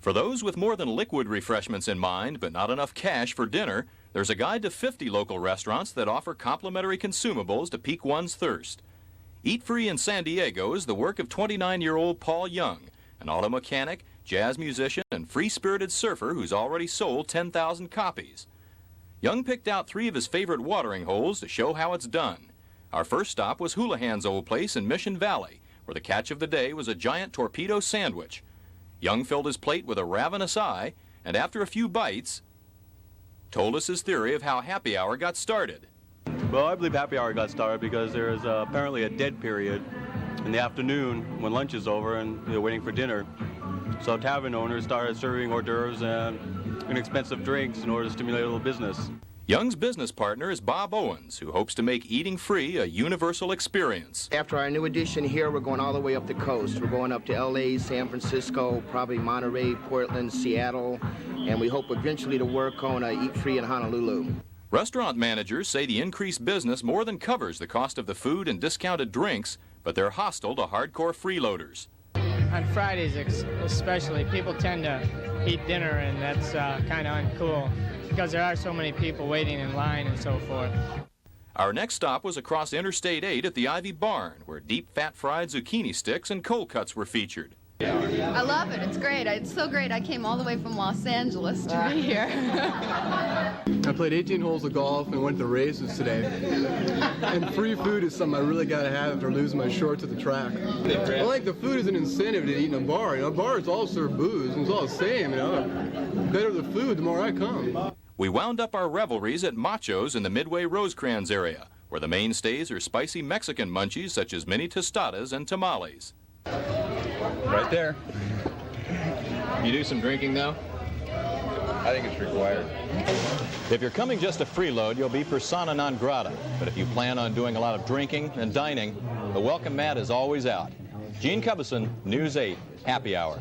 For those with more than liquid refreshments in mind, but not enough cash for dinner, there's a guide to 50 local restaurants that offer complimentary consumables to pique one's thirst. Eat Free in San Diego is the work of 29-year-old Paul Young, an auto mechanic, jazz musician, and free-spirited surfer who's already sold 10,000 copies. Young picked out 3 of his favorite watering holes to show how it's done. Our first stop was Houlihan's old place in Mission Valley, where the catch of the day was a giant torpedo sandwich. Young filled his plate with a ravenous eye, and after a few bites, told us his theory of how happy hour got started. Well, I believe happy hour got started because there is apparently a dead period in the afternoon when lunch is over and they're waiting for dinner. So tavern owners started serving hors d'oeuvres and inexpensive drinks in order to stimulate a little business. Young's business partner is Bob Owens, who hopes to make eating free a universal experience. After our new addition here, we're going all the way up the coast. We're going up to L.A., San Francisco, probably Monterey, Portland, Seattle, and we hope eventually to work on Eat Free in Honolulu. Restaurant managers say the increased business more than covers the cost of the food and discounted drinks, but they're hostile to hardcore freeloaders. On Fridays especially, people tend to eat dinner, and that's kind of uncool because there are so many people waiting in line and so forth. Our next stop was across Interstate 8 at the Ivy Barn, where deep fat fried zucchini sticks and cold cuts were featured. I love it. It's great. It's so great. I came all the way from Los Angeles to be here. I played 18 holes of golf and went to races today. And free food is something I really got to have after losing my shorts at the track. I like the food is an incentive to eat in a bar. You know, bars all serve booze, and it's all the same. You know, the better the food, the more I come. We wound up our revelries at Macho's in the Midway Rosecrans area, where the mainstays are spicy Mexican munchies such as mini tostadas and tamales. Right there. You do some drinking now? I think it's required. If you're coming just to freeload, you'll be persona non grata. But if you plan on doing a lot of drinking and dining, the welcome mat is always out. Gene Cubbison, News 8, Happy Hour.